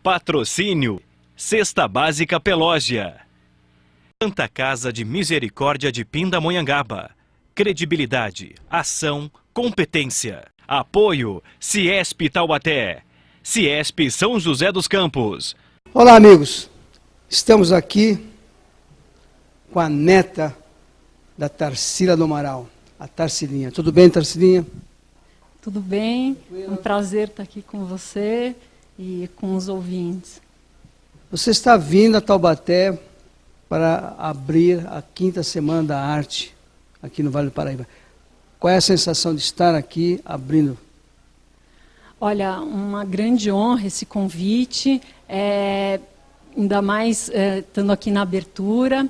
Patrocínio Cesta Básica Pelógia. Santa Casa de Misericórdia de Pindamonhangaba. Credibilidade, ação, competência. Apoio Ciesp Taubaté. Ciesp São José dos Campos. Olá, amigos. Estamos aqui com a neta da Tarsila do Amaral, a Tarsilinha. Tudo bem, Tarsilinha? Tudo bem. É um prazer estar aqui com você e com os ouvintes. Você está vindo a Taubaté para abrir a 5ª Semana da Arte aqui no Vale do Paraíba. Qual é a sensação de estar aqui abrindo? Olha, uma grande honra esse convite, ainda mais estando aqui na abertura.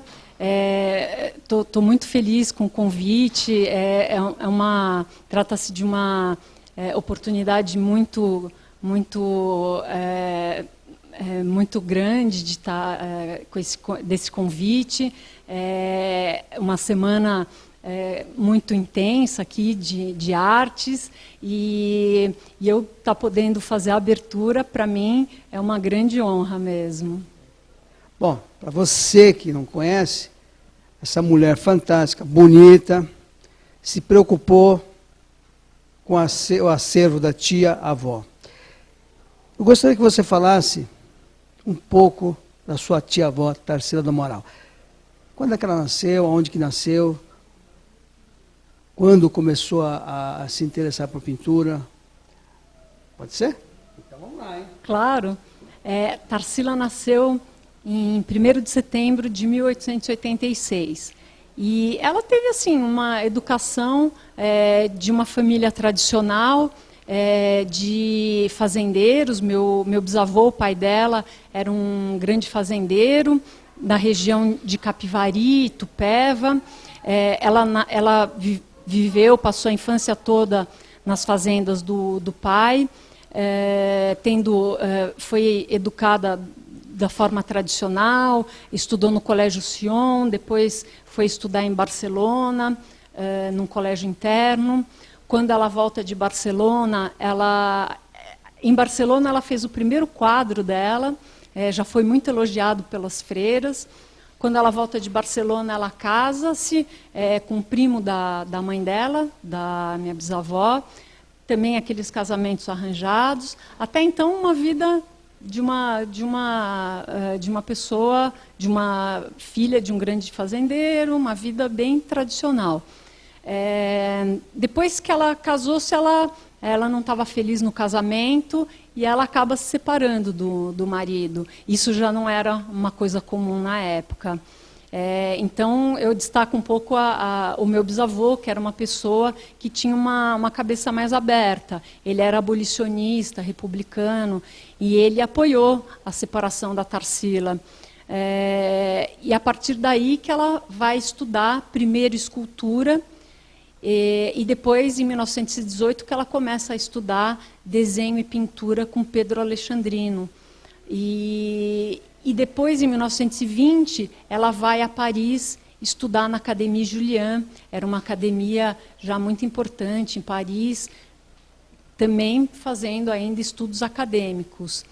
Estou muito feliz com o convite. Trata-se de uma oportunidade muito grande de estar desse convite. Uma semana muito intensa aqui de artes e eu estar podendo fazer a abertura, para mim, é uma grande honra mesmo. Bom, para você que não conhece, essa mulher fantástica, bonita, se preocupou com o acervo da tia-avó. Eu gostaria que você falasse um pouco da sua tia-avó, Tarsila do Amaral. Quando é que ela nasceu, onde que nasceu, quando começou a se interessar por pintura? Pode ser? Então vamos lá, hein? Claro. Tarsila nasceu em 1º de setembro de 1886. E ela teve assim uma educação de uma família tradicional, de fazendeiros. Meu bisavô, o pai dela, era um grande fazendeiro na região de Capivari, Itupeva. Ela passou a infância toda nas fazendas do pai, foi educada da forma tradicional, estudou no Colégio Sion, depois foi estudar em Barcelona, num colégio interno. Quando ela volta de Barcelona, em Barcelona ela fez o primeiro quadro dela, já foi muito elogiado pelas freiras. Quando ela volta de Barcelona, ela casa-se com um primo da mãe dela, da minha bisavó, também aqueles casamentos arranjados. Até então, uma vida de uma pessoa, de uma filha de um grande fazendeiro, uma vida bem tradicional. Depois que ela casou-se, ela não estava feliz no casamento e ela acaba se separando do marido. Isso já não era uma coisa comum na época. Então, eu destaco um pouco o meu bisavô, que era uma pessoa que tinha uma cabeça mais aberta. Ele era abolicionista, republicano, e ele apoiou a separação da Tarsila. E a partir daí que ela vai estudar primeiro escultura, e depois, em 1918, que ela começa a estudar desenho e pintura com Pedro Alexandrino. E depois, em 1920, ela vai a Paris estudar na Académie Julian. Era uma academia já muito importante em Paris, também fazendo ainda estudos acadêmicos.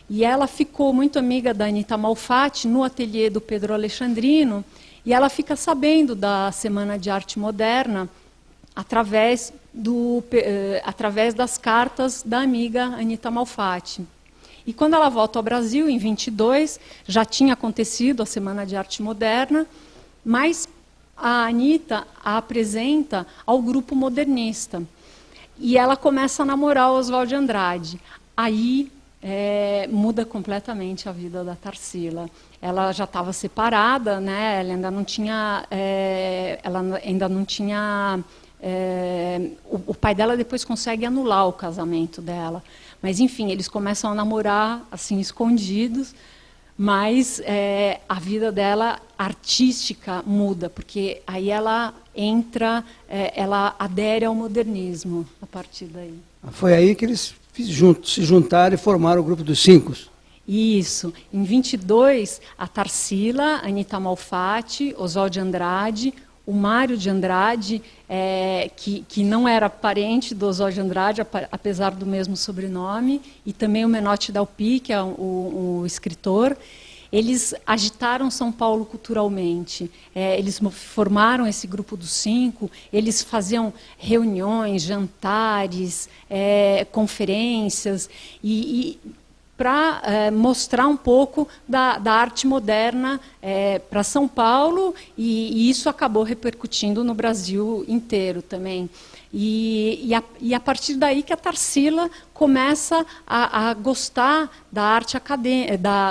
E ela ficou muito amiga da Anita Malfatti no ateliê do Pedro Alexandrino, e ela fica sabendo da Semana de Arte Moderna através das cartas da amiga Anita Malfatti. E quando ela volta ao Brasil, em 22, já tinha acontecido a Semana de Arte Moderna, mas a Anita a apresenta ao grupo modernista. E ela começa a namorar o Oswald de Andrade. Aí muda completamente a vida da Tarsila. Ela já estava separada, né? Ela ainda não tinha o pai dela depois consegue anular o casamento dela. Mas, enfim, eles começam a namorar, assim, escondidos, mas a vida dela artística muda, porque aí ela ela adere ao modernismo a partir daí. Foi aí que eles se juntaram e formaram o grupo dos Cinco. Isso. Em 22, a Tarsila, Anita Malfatti, Oswald de Andrade, o Mário de Andrade, que não era parente do Oswald de Andrade, apesar do mesmo sobrenome, e também o Menotti Dalpi, que é o escritor. Eles agitaram São Paulo culturalmente, eles formaram esse grupo dos 5, eles faziam reuniões, jantares, conferências, para mostrar um pouco da arte moderna para São Paulo, e isso acabou repercutindo no Brasil inteiro também. E a partir daí que a Tarsila começa a gostar da arte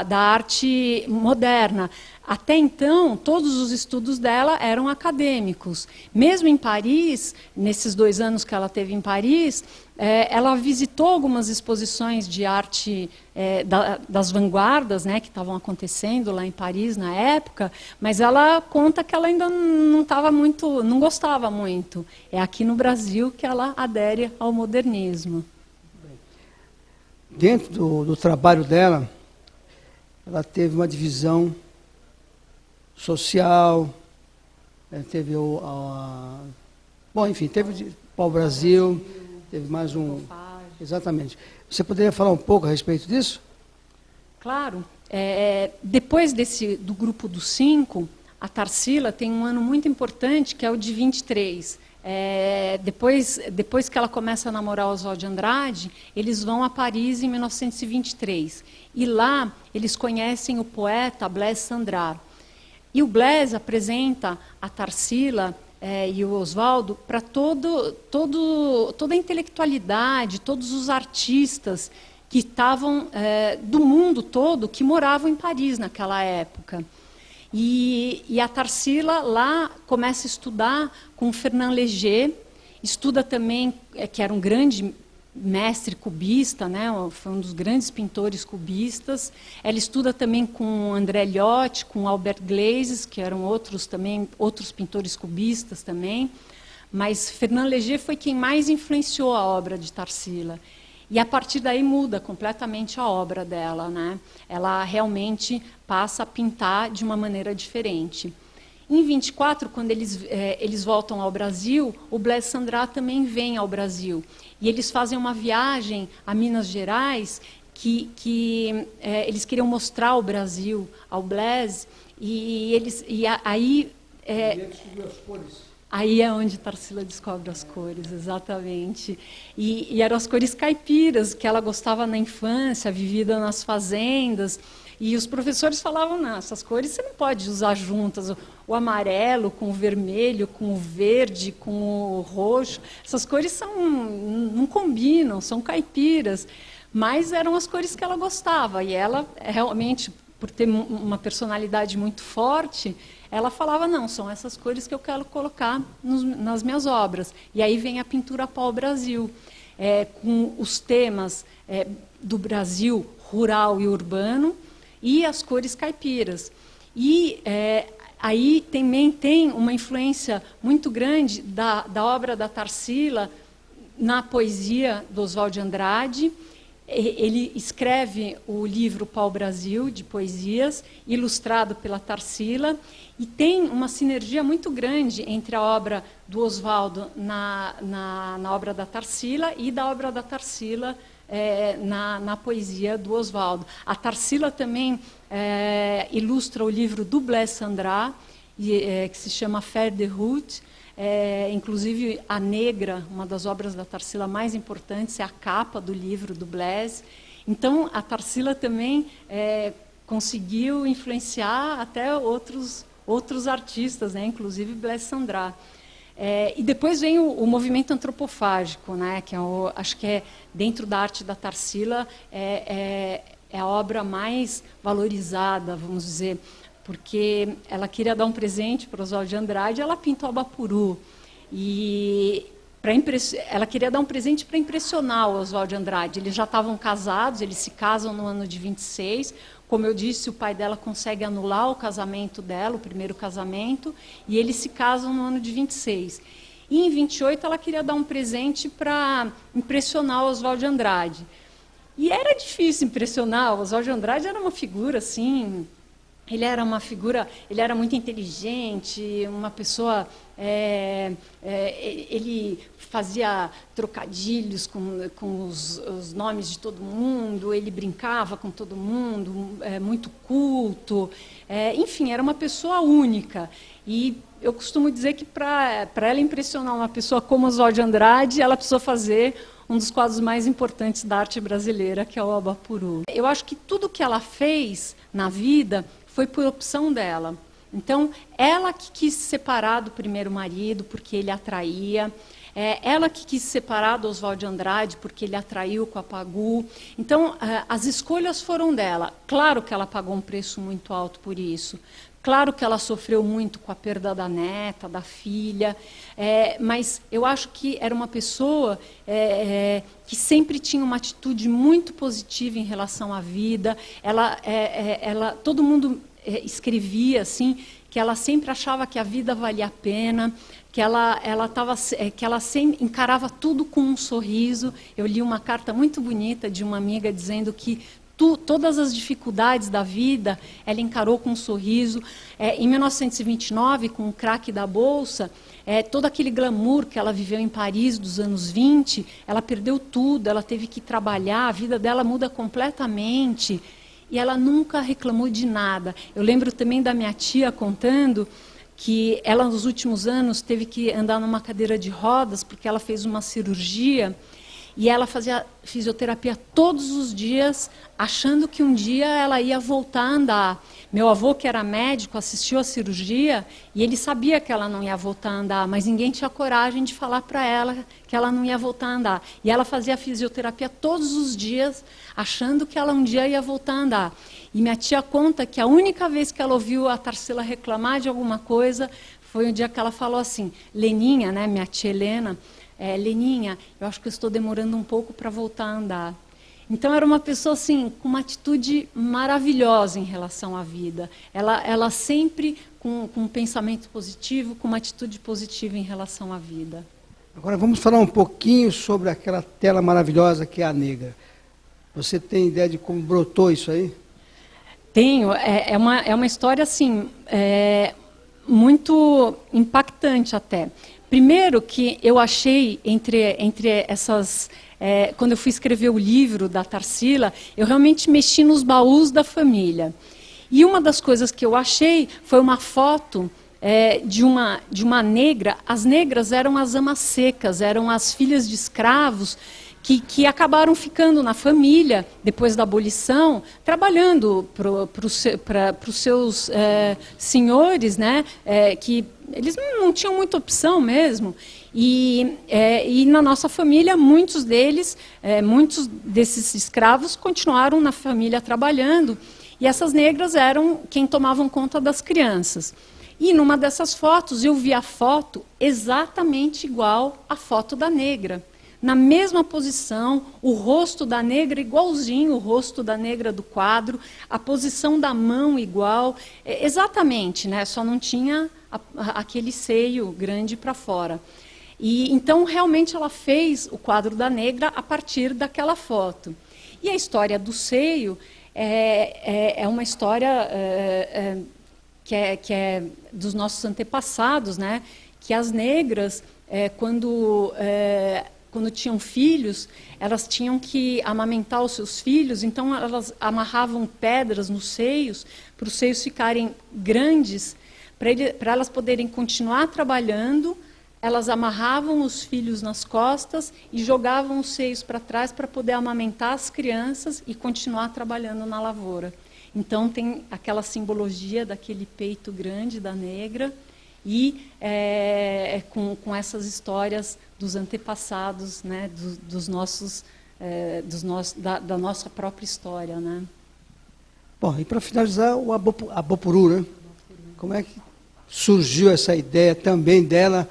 da arte moderna. Até então, todos os estudos dela eram acadêmicos. Mesmo em Paris, nesses 2 anos que ela teve em Paris, ela visitou algumas exposições de arte das vanguardas, né, que estavam acontecendo lá em Paris na época, mas ela conta que ela ainda não gostava muito. É aqui no Brasil que ela adere ao modernismo. Dentro do trabalho dela, ela teve uma divisão social, teve bom, enfim, teve o Pau-Brasil, teve mais um... Exatamente. Você poderia falar um pouco a respeito disso? Claro. Depois do grupo dos 5, a Tarsila tem um ano muito importante, que é o de 23. Depois que ela começa a namorar Oswald de Andrade, eles vão a Paris em 1923. E lá eles conhecem o poeta Blaise Cendrars. E o Blaise apresenta a Tarsila e o Oswaldo para toda a intelectualidade, todos os artistas que estavam do mundo todo, que moravam em Paris naquela época. E a Tarsila lá começa a estudar com Fernand Léger, estuda também, que era um grande mestre cubista, né? Foi um dos grandes pintores cubistas. Ela estuda também com André Lhote, com Albert Glazes, que eram outros pintores cubistas também. Mas Fernand Léger foi quem mais influenciou a obra de Tarsila. E a partir daí muda completamente a obra dela, né? Ela realmente passa a pintar de uma maneira diferente. Em 24, quando eles voltam ao Brasil, o Blaise Cendrars também vem ao Brasil. E eles fazem uma viagem a Minas Gerais, que eles queriam mostrar o Brasil ao Blaise, aí é onde Tarsila descobre as cores, exatamente. E eram as cores caipiras, que ela gostava na infância, vivida nas fazendas. E os professores falavam, não, essas cores você não pode usar juntas, o amarelo com o vermelho, com o verde, com o roxo. Essas cores não combinam, são caipiras. Mas eram as cores que ela gostava. E ela, realmente, por ter uma personalidade muito forte, ela falava, não, são essas cores que eu quero colocar nas minhas obras. E aí vem a pintura Pau-Brasil, com os temas do Brasil rural e urbano, e as cores caipiras. E aí também tem uma influência muito grande da obra da Tarsila na poesia do Oswald de Andrade. Ele escreve o livro Pau-Brasil, de poesias, ilustrado pela Tarsila, e tem uma sinergia muito grande entre a obra do Oswaldo na obra da Tarsila e da obra da Tarsila na poesia do Oswaldo. A Tarsila também ilustra o livro do Blaise Cendrars, que se chama Faire de Route. Inclusive, A Negra, uma das obras da Tarsila mais importantes, é a capa do livro do Blaise. Então, a Tarsila também conseguiu influenciar até outros artistas, né? Inclusive Blaise Cendrars. E depois vem o movimento antropofágico, né? Que acho que dentro da arte da Tarsila é a obra mais valorizada, vamos dizer, porque ela queria dar um presente para Oswald de Andrade, ela pintou Abapuru. E ela queria dar um presente para impressionar o Oswald de Andrade. Eles já estavam casados, eles se casam no ano de 26. Como eu disse, o pai dela consegue anular o casamento dela, o primeiro casamento, e eles se casam no ano de 26. E em 28 ela queria dar um presente para impressionar o Oswald de Andrade. E era difícil impressionar, o Oswald de Andrade era uma figura assim Ele era uma figura, ele era muito inteligente, uma pessoa, ele fazia trocadilhos com os nomes de todo mundo, ele brincava com todo mundo, muito culto, enfim, era uma pessoa única. E eu costumo dizer que para ela impressionar uma pessoa como Oswald de Andrade, ela precisou fazer um dos quadros mais importantes da arte brasileira, que é o Abapuru. Eu acho que tudo que ela fez na vida foi por opção dela. Então, ela que quis se separar do primeiro marido, porque ele atraía. Ela que quis se separar do Oswald de Andrade, porque ele atraiu com a Pagu. Então, as escolhas foram dela. Claro que ela pagou um preço muito alto por isso. Claro que ela sofreu muito com a perda da neta, da filha, mas eu acho que era uma pessoa que sempre tinha uma atitude muito positiva em relação à vida. Todo mundo escrevia assim que ela sempre achava que a vida valia a pena, que ela sempre encarava tudo com um sorriso. Eu li uma carta muito bonita de uma amiga dizendo que todas as dificuldades da vida, ela encarou com um sorriso. Em 1929, com o craque da Bolsa, todo aquele glamour que ela viveu em Paris dos anos 20, ela perdeu tudo, ela teve que trabalhar, a vida dela muda completamente, e ela nunca reclamou de nada. Eu lembro também da minha tia contando que ela, nos últimos anos, teve que andar numa cadeira de rodas, porque ela fez uma cirurgia, e ela fazia fisioterapia todos os dias, achando que um dia ela ia voltar a andar. Meu avô, que era médico, assistiu à cirurgia e ele sabia que ela não ia voltar a andar, mas ninguém tinha coragem de falar para ela que ela não ia voltar a andar. E ela fazia fisioterapia todos os dias, achando que ela um dia ia voltar a andar. E minha tia conta que a única vez que ela ouviu a Tarsila reclamar de alguma coisa foi o dia que ela falou assim: Leninha, né, minha tia Helena, Leninha, eu acho que eu estou demorando um pouco para voltar a andar. Então, era uma pessoa assim, com uma atitude maravilhosa em relação à vida. Ela sempre com um pensamento positivo, com uma atitude positiva em relação à vida. Agora vamos falar um pouquinho sobre aquela tela maravilhosa que é a Negra. Você tem ideia de como brotou isso aí? Tenho. É uma história assim, muito impactante até. Primeiro que eu achei, entre essas... quando eu fui escrever o livro da Tarsila, eu realmente mexi nos baús da família. E uma das coisas que eu achei foi uma foto de uma negra. As negras eram as amas secas, eram as filhas de escravos que acabaram ficando na família, depois da abolição, trabalhando para os seus senhores, né, que eles não tinham muita opção mesmo. E na nossa família, muitos desses escravos continuaram na família trabalhando, e essas negras eram quem tomavam conta das crianças. E numa dessas fotos, eu vi a foto exatamente igual à foto da negra. Na mesma posição, o rosto da negra igualzinho o rosto da negra do quadro, a posição da mão igual, exatamente, né? Só não tinha aquele seio grande para fora. E então, realmente, ela fez o quadro da negra a partir daquela foto. E a história do seio é uma história que é dos nossos antepassados, né? Que as negras, quando tinham filhos, elas tinham que amamentar os seus filhos, então elas amarravam pedras nos seios, para os seios ficarem grandes, para elas poderem continuar trabalhando. Elas amarravam os filhos nas costas e jogavam os seios para trás para poder amamentar as crianças e continuar trabalhando na lavoura. Então tem aquela simbologia daquele peito grande da negra, e com essas histórias dos antepassados, né, da nossa própria história, né? Bom, e para finalizar, o Abapuru, né? Como é que surgiu essa ideia também dela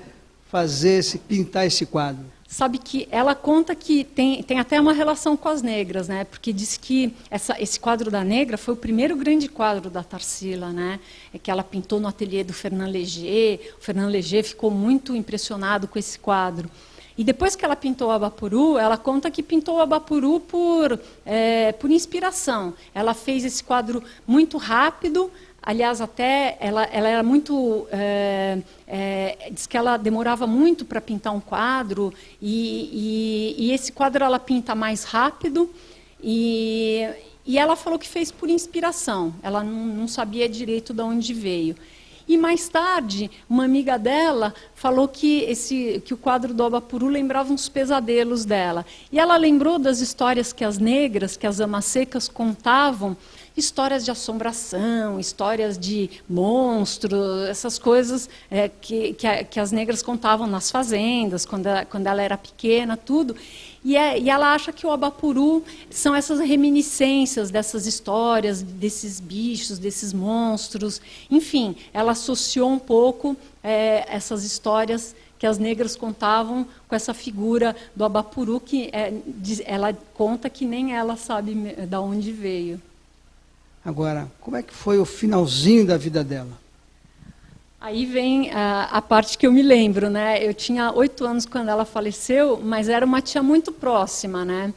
pintar esse quadro? Sabe que ela conta que tem até uma relação com as negras, né? Porque diz que esse quadro da negra foi o primeiro grande quadro da Tarsila, né? Que ela pintou no ateliê do Fernand Léger. O Fernand Léger ficou muito impressionado com esse quadro. E depois que ela pintou o Abapuru, ela conta que pintou o Abapuru por inspiração. Ela fez esse quadro muito rápido, Aliás, até ela era muito... diz que ela demorava muito para pintar um quadro, e esse quadro ela pinta mais rápido, e ela falou que fez por inspiração, ela não sabia direito de onde veio. E mais tarde, uma amiga dela falou que o quadro do Obapuru lembrava uns pesadelos dela. E ela lembrou das histórias que as negras, que as amas-secas contavam, histórias de assombração, histórias de monstros, essas coisas que as negras contavam nas fazendas, quando ela era pequena, tudo. E ela acha que o Obapuru são essas reminiscências dessas histórias, desses bichos, desses monstros. Enfim, ela associou um pouco essas histórias que as negras contavam com essa figura do Obapuru, que ela conta que nem ela sabe de onde veio. Agora, como é que foi o finalzinho da vida dela? Aí vem a parte que eu me lembro, né? Eu tinha 8 anos quando ela faleceu, mas era uma tia muito próxima, né?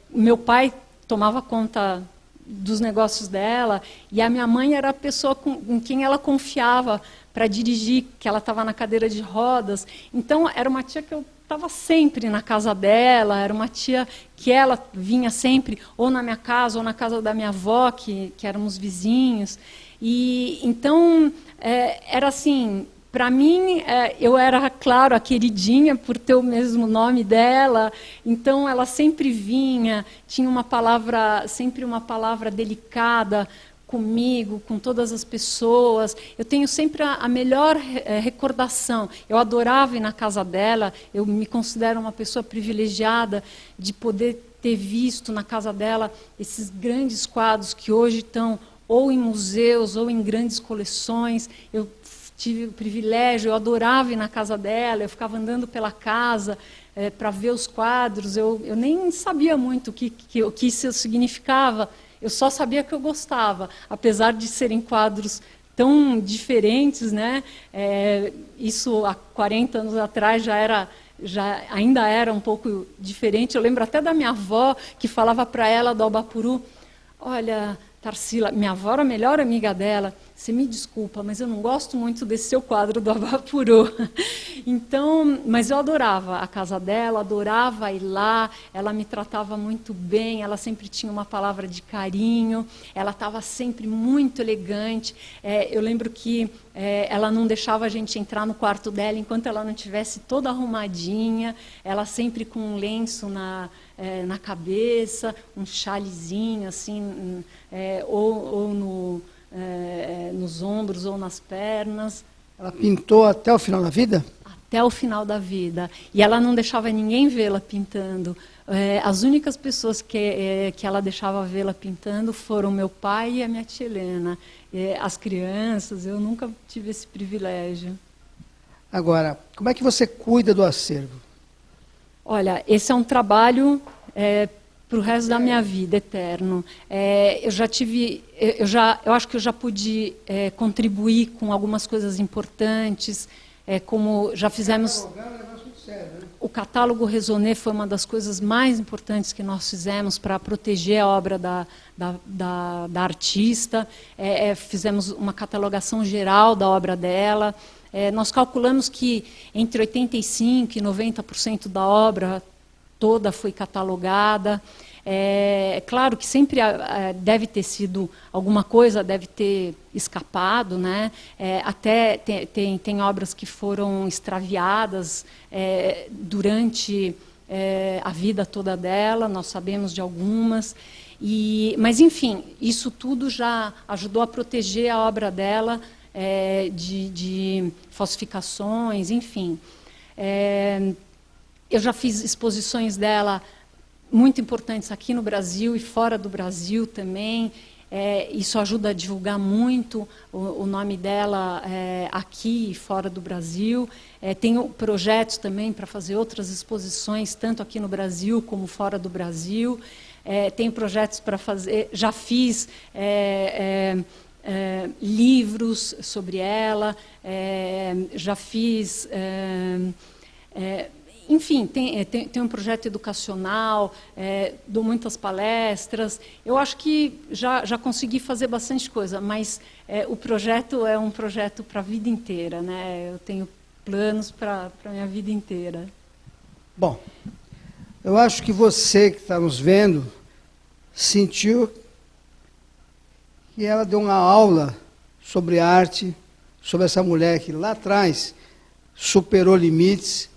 Meu pai tomava conta dos negócios dela, e a minha mãe era a pessoa com quem ela confiava para dirigir, que ela estava na cadeira de rodas. Então, era uma tia que eu estava sempre na casa dela, era uma tia que ela vinha sempre ou na minha casa ou na casa da minha avó, que éramos vizinhos. E então, era assim, para mim, eu era, claro, a queridinha por ter o mesmo nome dela, então ela sempre vinha, tinha sempre uma palavra delicada comigo, com todas as pessoas. Eu tenho sempre a melhor recordação. Eu adorava ir na casa dela, eu me considero uma pessoa privilegiada de poder ter visto na casa dela esses grandes quadros que hoje estão ou em museus, ou em grandes coleções. Eu tive o privilégio, eu adorava ir na casa dela, eu ficava andando pela casa para ver os quadros, eu nem sabia muito o que isso significava, eu só sabia que eu gostava, apesar de serem quadros tão diferentes, né? Isso há 40 anos atrás ainda era um pouco diferente. Eu lembro até da minha avó, que falava para ela do Obapuru: olha, Tarsila, minha avó era a melhor amiga dela, você me desculpa, mas eu não gosto muito desse seu quadro do Obapuru. Então, mas eu adorava a casa dela, adorava ir lá, ela me tratava muito bem, ela sempre tinha uma palavra de carinho, ela estava sempre muito elegante. Eu lembro que ela não deixava a gente entrar no quarto dela enquanto ela não estivesse toda arrumadinha, ela sempre com um lenço na cabeça, um chalezinho assim, ou nos ombros ou nas pernas. Ela pintou até o final da vida? Até o final da vida. E ela não deixava ninguém vê-la pintando. As únicas pessoas que ela deixava vê-la pintando foram meu pai e a minha tia Helena. As crianças, eu nunca tive esse privilégio. Agora, como é que você cuida do acervo? Olha, esse é um trabalho para o resto da minha vida, eterno. Eu acho que eu já pude contribuir com algumas coisas importantes, como já fizemos... O catálogo Raisonné foi uma das coisas mais importantes que nós fizemos para proteger a obra da artista. Fizemos uma catalogação geral da obra dela. Nós calculamos que entre 85% e 90% da obra toda foi catalogada. Claro que sempre deve ter sido alguma coisa, deve ter escapado, né? Até tem obras que foram extraviadas durante a vida toda dela, nós sabemos de algumas. Mas, enfim, isso tudo já ajudou a proteger a obra dela de falsificações, enfim. Eu já fiz exposições dela muito importantes aqui no Brasil e fora do Brasil também. Isso ajuda a divulgar muito o nome dela aqui e fora do Brasil. Tenho projetos também para fazer outras exposições, tanto aqui no Brasil como fora do Brasil. Tenho projetos para fazer... Já fiz livros sobre ela, já fiz... enfim, tem um projeto educacional, dou muitas palestras. Eu acho que já consegui fazer bastante coisa, mas o projeto é um projeto para a vida inteira, né? Eu tenho planos para a minha vida inteira. Bom, eu acho que você que está nos vendo sentiu que ela deu uma aula sobre arte, sobre essa mulher que lá atrás superou limites,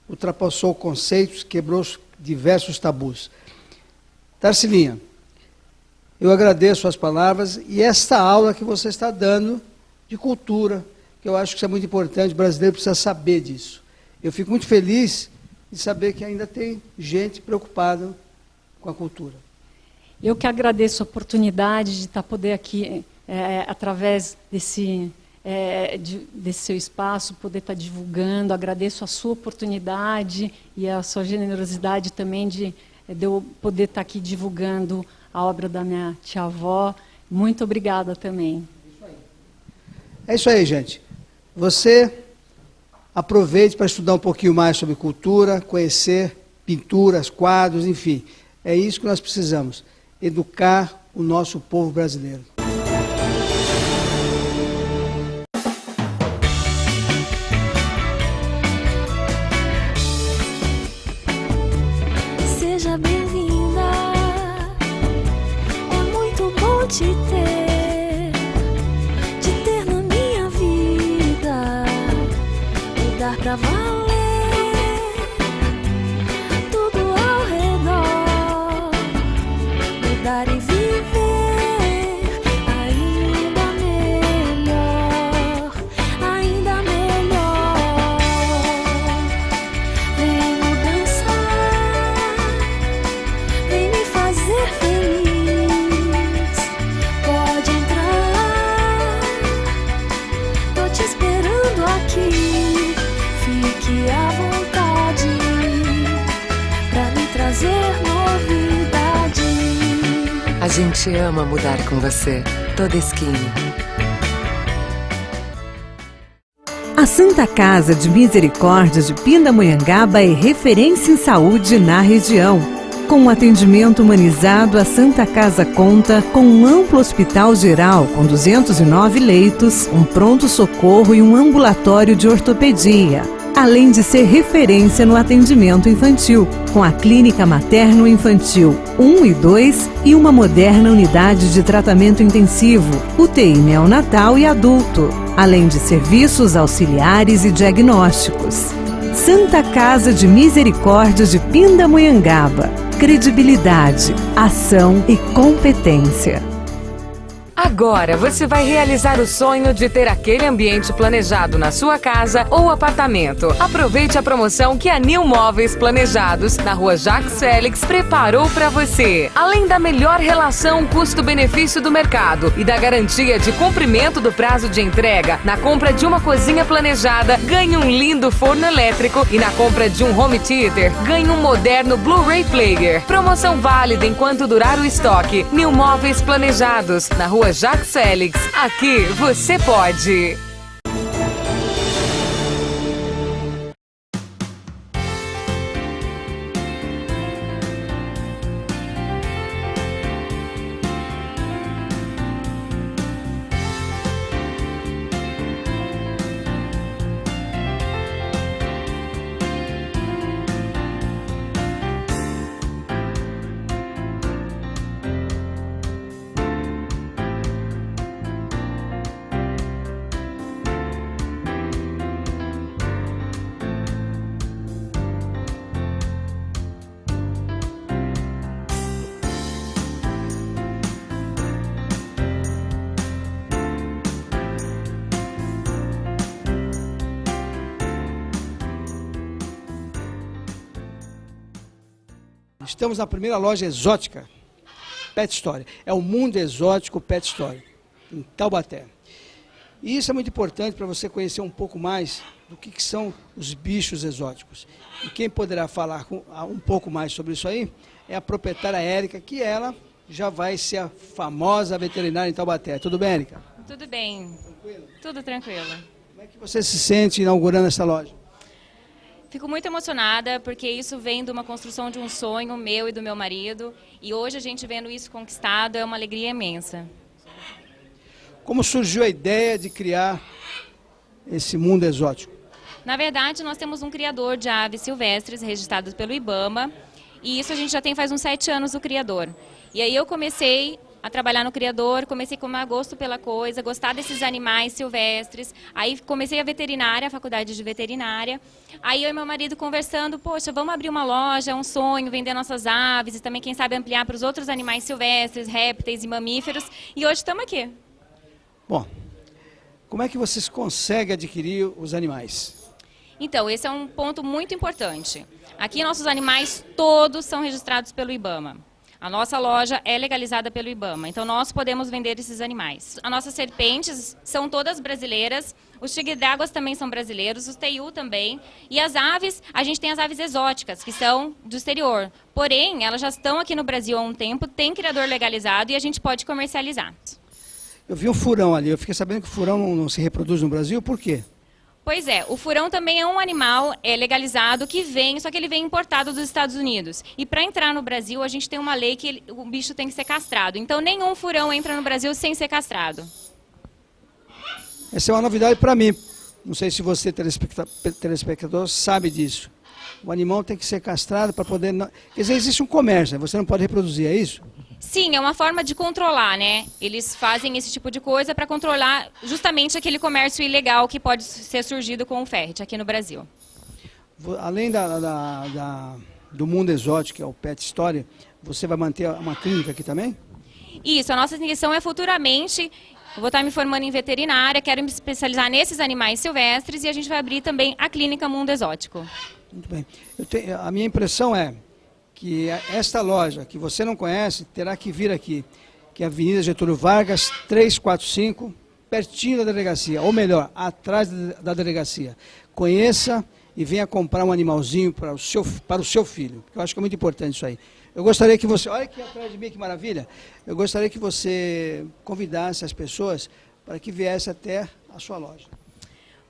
ultrapassou conceitos, quebrou diversos tabus. Tarcilinha, eu agradeço as palavras e esta aula que você está dando de cultura, que eu acho que isso é muito importante, o brasileiro precisa saber disso. Eu fico muito feliz de saber que ainda tem gente preocupada com a cultura. Eu que agradeço a oportunidade de poder aqui, através desse seu espaço, poder estar divulgando. Agradeço a sua oportunidade e a sua generosidade também de eu poder estar aqui divulgando a obra da minha tia-avó. Muito obrigada também. É isso aí, gente. Você aproveite para estudar um pouquinho mais sobre cultura, conhecer pinturas, quadros, enfim. É isso que nós precisamos, educar o nosso povo brasileiro. Seja bem-vinda, é muito bom te ter na minha vida, mudar pra valer tudo ao redor, mudar e viver ainda melhor, ainda melhor. Venho dançar, vem me fazer feliz. Pode entrar, tô te esperando aqui. Fique à vontade pra me trazer novidade. A gente ama mudar com você, toda esquina. A Santa Casa de Misericórdia de Pindamonhangaba é referência em saúde na região. Com um atendimento humanizado, a Santa Casa conta com um amplo hospital geral com 209 leitos, um pronto-socorro e um ambulatório de ortopedia. Além de ser referência no atendimento infantil, com a Clínica Materno-Infantil 1 e 2 e uma moderna unidade de tratamento intensivo, UTI neonatal e adulto, além de serviços auxiliares e diagnósticos. Santa Casa de Misericórdia de Pindamonhangaba. Credibilidade, ação e competência. Agora você vai realizar o sonho de ter aquele ambiente planejado na sua casa ou apartamento. Aproveite a promoção que a New Móveis Planejados, na rua Jacques Félix, preparou para você. Além da melhor relação custo-benefício do mercado e da garantia de cumprimento do prazo de entrega, na compra de uma cozinha planejada, ganhe um lindo forno elétrico e na compra de um home theater, ganhe um moderno Blu-ray player. Promoção válida enquanto durar o estoque. New Móveis Planejados, na rua Jacques Félix. Aqui você pode. Estamos na primeira loja exótica, Pet Story. É o Mundo Exótico Pet Story, em Taubaté. E isso é muito importante para você conhecer um pouco mais do que são os bichos exóticos. E quem poderá falar um pouco mais sobre isso aí é a proprietária Érica, que ela já vai ser a famosa veterinária em Taubaté. Tudo bem, Érica? Tudo bem. Tudo tranquilo. Como é que você se sente inaugurando essa loja? Fico muito emocionada porque isso vem de uma construção de um sonho meu e do meu marido. E hoje a gente vendo isso conquistado é uma alegria imensa. Como surgiu a ideia de criar esse mundo exótico? Na verdade, nós temos um criador de aves silvestres registrados pelo IBAMA. E isso a gente já tem faz uns 7 anos o criador. E aí eu comecei a trabalhar no criador, comecei a tomar gosto pela coisa, gostar desses animais silvestres. Aí comecei a veterinária, a faculdade de veterinária. Aí eu e meu marido conversando, poxa, vamos abrir uma loja, é um sonho, vender nossas aves e também, quem sabe, ampliar para os outros animais silvestres, répteis e mamíferos. E hoje estamos aqui. Bom, como é que vocês conseguem adquirir os animais? Então, esse é um ponto muito importante. Aqui nossos animais todos são registrados pelo IBAMA. A nossa loja é legalizada pelo IBAMA, então nós podemos vender esses animais. As nossas serpentes são todas brasileiras, os tigre-d'água também são brasileiros, os teiu também. E as aves, a gente tem as aves exóticas, que são do exterior. Porém, elas já estão aqui no Brasil há um tempo, tem criador legalizado e a gente pode comercializar. Eu vi um furão ali, eu fiquei sabendo que o furão não se reproduz no Brasil, por quê? Pois é, o furão também é um animal legalizado que vem, só que ele vem importado dos Estados Unidos. E para entrar no Brasil, a gente tem uma lei que o bicho tem que ser castrado. Então, nenhum furão entra no Brasil sem ser castrado. Essa é uma novidade para mim. Não sei se você, telespectador, sabe disso. O animal tem que ser castrado para poder... Quer dizer, existe um comércio, você não pode reproduzir, é isso? Sim, é uma forma de controlar, né? Eles fazem esse tipo de coisa para controlar justamente aquele comércio ilegal que pode ser surgido com o ferret aqui no Brasil. Além do mundo exótico, que é o Pet Story, você vai manter uma clínica aqui também? Isso, a nossa intenção é futuramente, eu vou estar me formando em veterinária, quero me especializar nesses animais silvestres e a gente vai abrir também a clínica Mundo Exótico. Muito bem. A minha impressão é que esta loja, que você não conhece, terá que vir aqui, que é a Avenida Getúlio Vargas, 345, pertinho da delegacia, ou melhor, atrás da delegacia. Conheça e venha comprar um animalzinho para o seu filho, porque eu acho que é muito importante isso aí. Eu gostaria que você, olha aqui atrás de mim que maravilha, eu gostaria que você convidasse as pessoas para que viesse até a sua loja.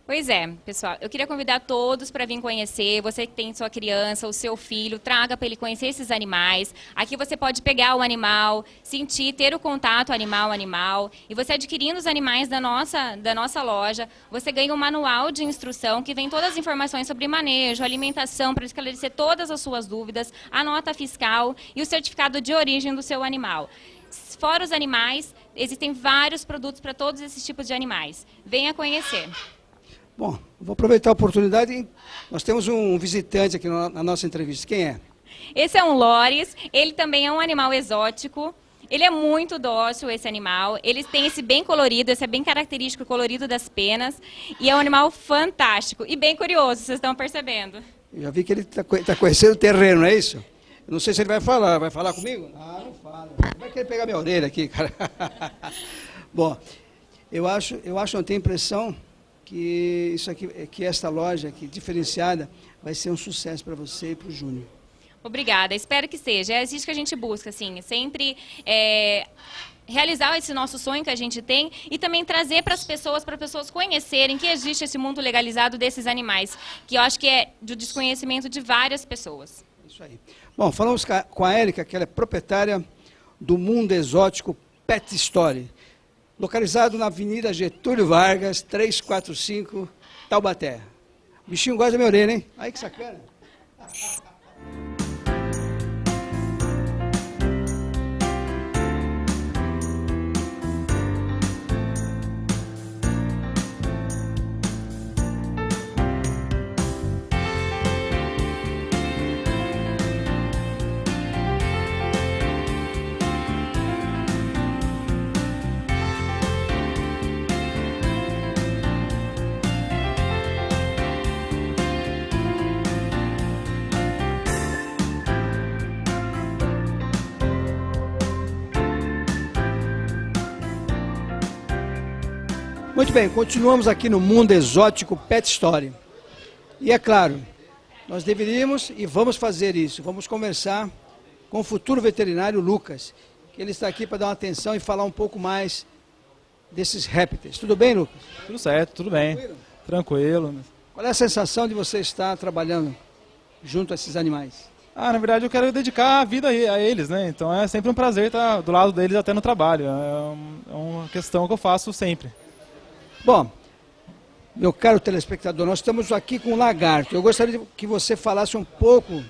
Pois é, pessoal, eu queria convidar todos para vir conhecer, você que tem sua criança, o seu filho, traga para ele conhecer esses animais. Aqui você pode pegar o animal, sentir, ter o contato animal, e você adquirindo os animais da nossa loja, você ganha um manual de instrução que vem todas as informações sobre manejo, alimentação, para esclarecer todas as suas dúvidas, a nota fiscal e o certificado de origem do seu animal. Fora os animais, existem vários produtos para todos esses tipos de animais. Venha conhecer. Bom, vou aproveitar a oportunidade. Nós temos um visitante aqui na nossa entrevista. Quem é? Esse é um Loris, ele também é um animal exótico. Ele é muito dócil, esse animal. Ele tem esse bem colorido, esse é bem característico, colorido das penas. E é um animal fantástico e bem curioso, vocês estão percebendo. Eu já vi que ele está conhecendo o terreno, não é isso? Eu não sei se ele vai falar comigo? Ah, não fala. Vai querer pegar minha orelha aqui, cara. Bom, eu não tenho impressão que isso aqui, que esta loja aqui, diferenciada, vai ser um sucesso para você e para o Júnior. Obrigada, espero que seja. É isso que a gente busca, assim, sempre realizar esse nosso sonho que a gente tem e também trazer para as pessoas conhecerem que existe esse mundo legalizado desses animais, que eu acho que é do desconhecimento de várias pessoas. Isso aí. Bom, falamos com a Érica, que ela é proprietária do Mundo Exótico Pet Story, localizado na Avenida Getúlio Vargas, 345, Taubaté. O bichinho gosta da minha orelha, hein? Aí que sacana. Muito bem, continuamos aqui no Mundo Exótico Pet Story. E é claro, nós deveríamos e vamos fazer isso. Vamos conversar com o futuro veterinário Lucas, que ele está aqui para dar uma atenção e falar um pouco mais desses répteis. Tudo bem, Lucas? Tudo certo, tudo bem. Tranquilo. Qual é a sensação de você estar trabalhando junto a esses animais? Na verdade eu quero dedicar a vida a eles, né? Então é sempre um prazer estar do lado deles até no trabalho. É uma questão que eu faço sempre. Bom, meu caro telespectador, nós estamos aqui com o lagarto. Eu gostaria que você falasse um pouco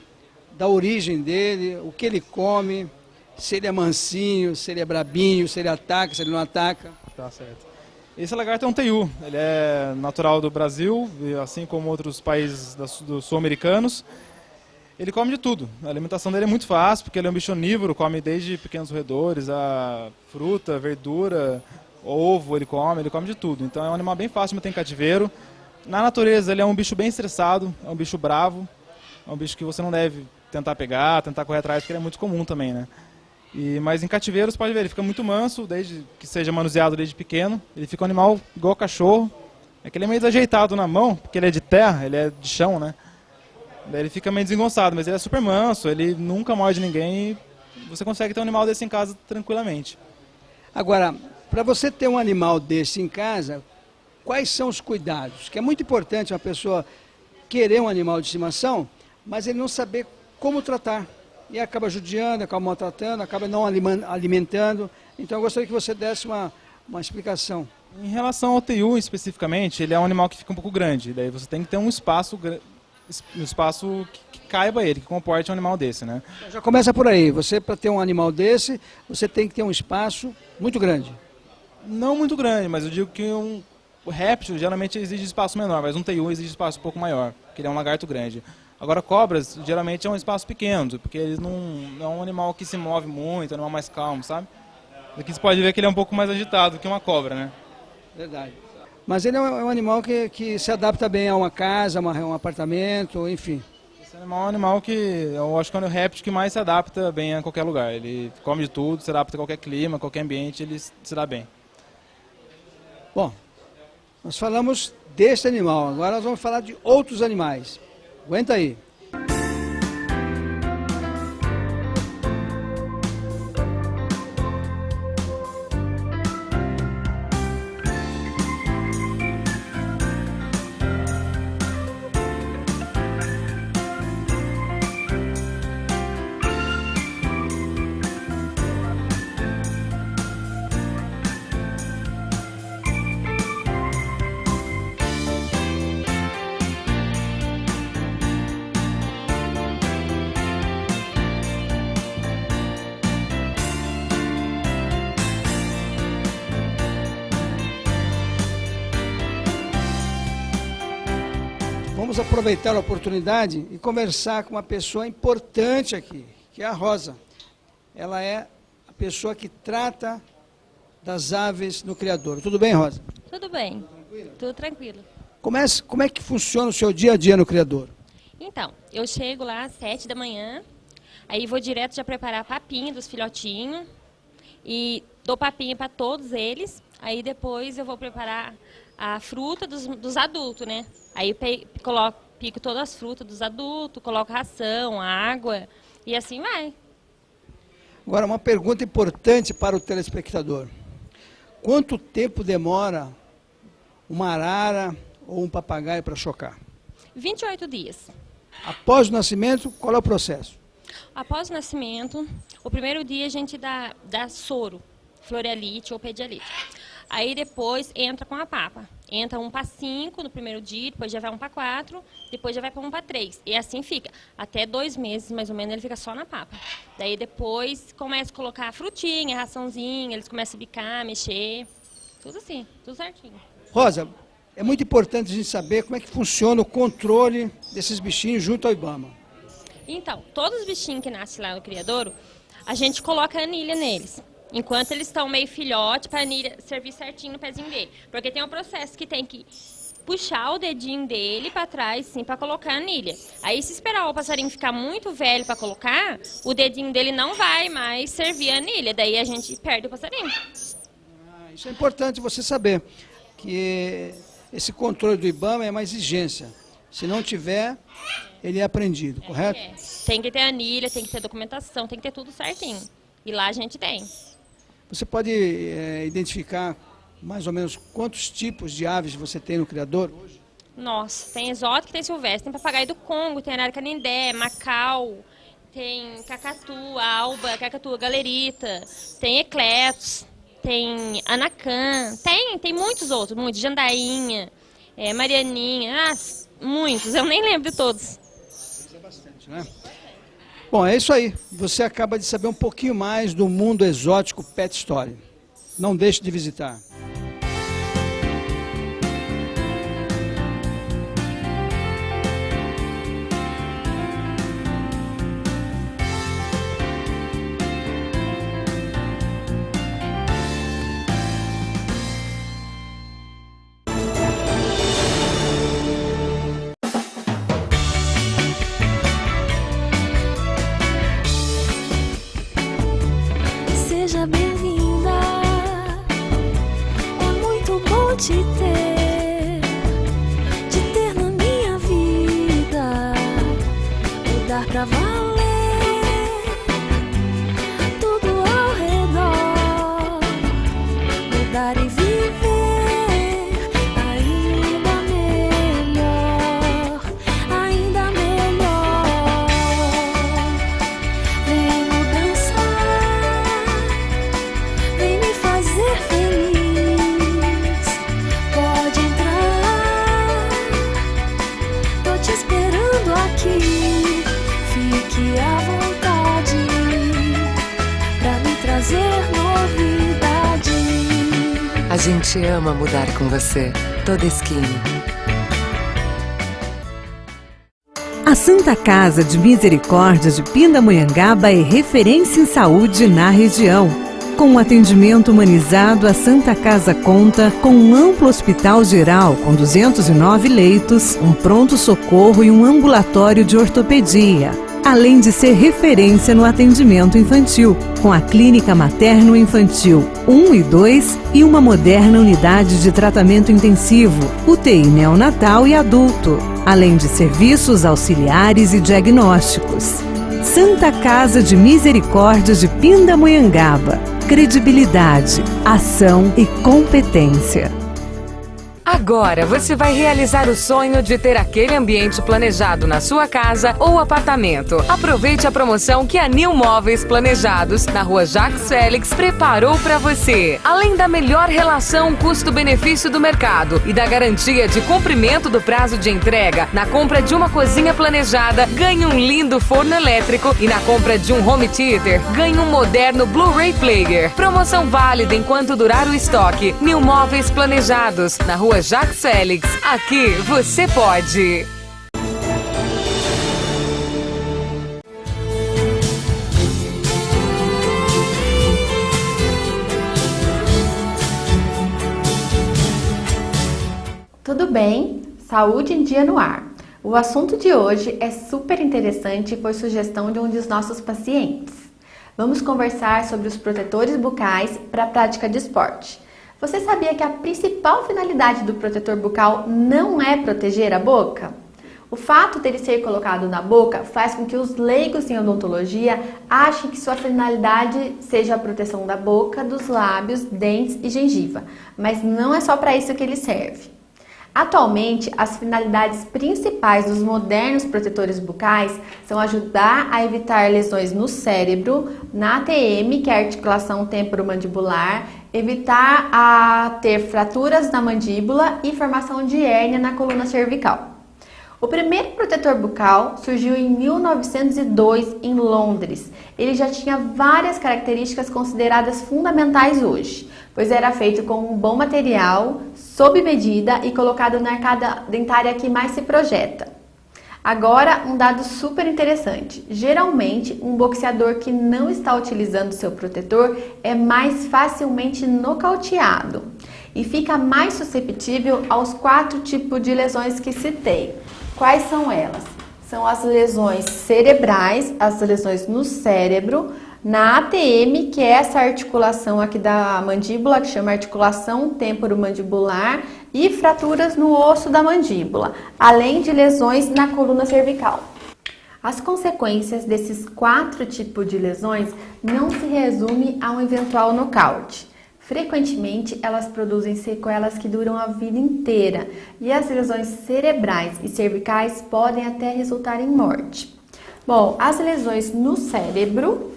da origem dele, o que ele come, se ele é mansinho, se ele é brabinho, se ele ataca, se ele não ataca. Tá certo. Esse lagarto é um teiu. Ele é natural do Brasil, assim como outros países dos sul-americanos. Ele come de tudo. A alimentação dele é muito fácil, porque ele é um bicho onívoro, come desde pequenos roedores, a fruta, verdura, ovo, ele come de tudo. Então é um animal bem fácil de manter em cativeiro. Na natureza ele é um bicho bem estressado, é um bicho bravo, é um bicho que você não deve tentar pegar, tentar correr atrás, porque ele é muito comum também, né? Mas em cativeiro você pode ver, ele fica muito manso, desde que seja manuseado desde pequeno. Ele fica um animal igual cachorro. É que ele é meio desajeitado na mão, porque ele é de terra, ele é de chão, né? Daí ele fica meio desengonçado, mas ele é super manso, ele nunca morde ninguém e você consegue ter um animal desse em casa tranquilamente. Agora, para você ter um animal desse em casa, quais são os cuidados? Que é muito importante uma pessoa querer um animal de estimação, mas ele não saber como tratar. E acaba judiando, acaba maltratando, acaba não alimentando. Então eu gostaria que você desse uma explicação. Em relação ao teiu especificamente, ele é um animal que fica um pouco grande. Daí você tem que ter um espaço que caiba ele, que comporte um animal desse, né? Já começa por aí. Você, para ter um animal desse, você tem que ter um espaço muito grande. Não muito grande, mas eu digo que o réptil geralmente exige espaço menor, mas um teiu exige espaço um pouco maior, porque ele é um lagarto grande. Agora, cobras, geralmente é um espaço pequeno, porque eles não é um animal que se move muito, é um animal mais calmo, sabe? Aqui você pode ver que ele é um pouco mais agitado que uma cobra, né? Verdade. Mas ele é um animal que se adapta bem a uma casa, a um apartamento, enfim. Esse animal é um animal que eu acho que é o réptil que mais se adapta bem a qualquer lugar. Ele come de tudo, se adapta a qualquer clima, qualquer ambiente, ele se dá bem. Bom, nós falamos deste animal, agora nós vamos falar de outros animais. Aguenta aí. Vamos aproveitar a oportunidade e conversar com uma pessoa importante aqui, que é a Rosa. Ela é a pessoa que trata das aves no criadouro. Tudo bem, Rosa? Tudo bem, tudo tranquilo. Como é que funciona o seu dia a dia no criadouro? Então, eu chego lá às 7 da manhã, aí vou direto já preparar a papinha dos filhotinhos e dou papinha para todos eles. Aí depois eu vou preparar a fruta dos adultos, né? Aí pico todas as frutas dos adultos, coloco ração, água e assim vai. Agora, uma pergunta importante para o telespectador. Quanto tempo demora uma arara ou um papagaio para chocar? 28 dias. Após o nascimento, qual é o processo? Após o nascimento, o primeiro dia a gente dá soro, florealite ou pedialite. Aí depois entra com a papa. Entra 1 para 5 no primeiro dia, depois já vai 1 para 4, depois já vai para 1 para 3. E assim fica. Até 2 meses, mais ou menos, ele fica só na papa. Daí depois começa a colocar a frutinha, a raçãozinha, eles começam a bicar, mexer. Tudo assim, tudo certinho. Rosa, é muito importante a gente saber como é que funciona o controle desses bichinhos junto ao IBAMA. Então, todos os bichinhos que nascem lá no criadouro, a gente coloca anilha neles. Enquanto eles estão meio filhote, para a anilha servir certinho no pezinho dele. Porque tem um processo que tem que puxar o dedinho dele para trás, sim, para colocar a anilha. Aí, se esperar o passarinho ficar muito velho para colocar, o dedinho dele não vai mais servir a anilha. Daí a gente perde o passarinho. Isso é importante você saber, que esse controle do IBAMA é uma exigência. Se não tiver, ele é apreendido, correto? Tem que ter anilha, tem que ter documentação, tem que ter tudo certinho. E lá a gente tem. Você pode identificar mais ou menos quantos tipos de aves você tem no criador hoje? Nossa, tem exótico e tem silvestre. Tem papagaio do Congo, tem arara canindé, macau, tem cacatu, alba, cacatu galerita, tem ecletos, tem anacan, tem muitos outros, muitos, jandainha, marianinha, muitos, eu nem lembro de todos. É bastante, né? Bom, é isso aí. Você acaba de saber um pouquinho mais do mundo exótico Pet Story. Não deixe de visitar. Seja bem-vinda, é muito bom te ter na minha vida, mudar pra valer tudo ao redor, mudar e viver ainda melhor, ainda melhor. Vem dançar, vem me fazer feliz. Pode entrar, tô te esperando aqui. Fique à vontade pra me trazer novidade. A gente ama mudar com você. Toda Skin. A Santa Casa de Misericórdia de Pindamonhangaba é referência em saúde na região. Com um atendimento humanizado, a Santa Casa conta com um amplo hospital geral com 209 leitos, um pronto-socorro e um ambulatório de ortopedia. Além de ser referência no atendimento infantil, com a Clínica Materno-Infantil 1 e 2 e uma moderna unidade de tratamento intensivo, UTI neonatal e adulto, além de serviços auxiliares e diagnósticos. Santa Casa de Misericórdia de Pindamonhangaba. Credibilidade, ação e competência. Agora você vai realizar o sonho de ter aquele ambiente planejado na sua casa ou apartamento. Aproveite a promoção que a New Móveis Planejados, na rua Jacques Félix, preparou para você. Além da melhor relação custo-benefício do mercado e da garantia de cumprimento do prazo de entrega, na compra de uma cozinha planejada, ganhe um lindo forno elétrico e na compra de um home theater, ganhe um moderno Blu-ray player. Promoção válida enquanto durar o estoque. New Móveis Planejados, na rua Jacques Félix. Aqui você pode. Tudo bem? Saúde em dia no ar. O assunto de hoje é super interessante e foi sugestão de um dos nossos pacientes. Vamos conversar sobre os protetores bucais para a prática de esporte. Você sabia que a principal finalidade do protetor bucal não é proteger a boca? O fato dele ser colocado na boca faz com que os leigos em odontologia achem que sua finalidade seja a proteção da boca, dos lábios, dentes e gengiva, mas não é só para isso que ele serve. Atualmente, as finalidades principais dos modernos protetores bucais são ajudar a evitar lesões no cérebro, na ATM, que é a articulação temporomandibular, evitar a ter fraturas na mandíbula e formação de hérnia na coluna cervical. O primeiro protetor bucal surgiu em 1902 em Londres. Ele já tinha várias características consideradas fundamentais hoje, pois era feito com um bom material, sob medida e colocado na arcada dentária que mais se projeta. Agora, um dado super interessante. Geralmente, um boxeador que não está utilizando seu protetor é mais facilmente nocauteado e fica mais suscetível aos 4 tipos de lesões que citei. Quais são elas? São as lesões cerebrais, as lesões no cérebro, na ATM, que é essa articulação aqui da mandíbula, que chama articulação temporomandibular, e fraturas no osso da mandíbula, além de lesões na coluna cervical. As consequências desses 4 tipos de lesões não se resume a um eventual nocaute. Frequentemente, elas produzem sequelas que duram a vida inteira e as lesões cerebrais e cervicais podem até resultar em morte. Bom, as lesões no cérebro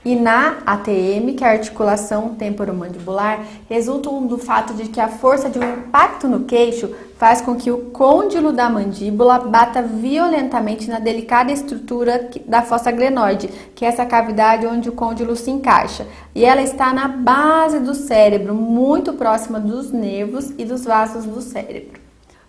e na ATM, que é a articulação temporomandibular, resultam do fato de que a força de um impacto no queixo faz com que o côndilo da mandíbula bata violentamente na delicada estrutura da fossa glenoide, que é essa cavidade onde o côndilo se encaixa. E ela está na base do cérebro, muito próxima dos nervos e dos vasos do cérebro.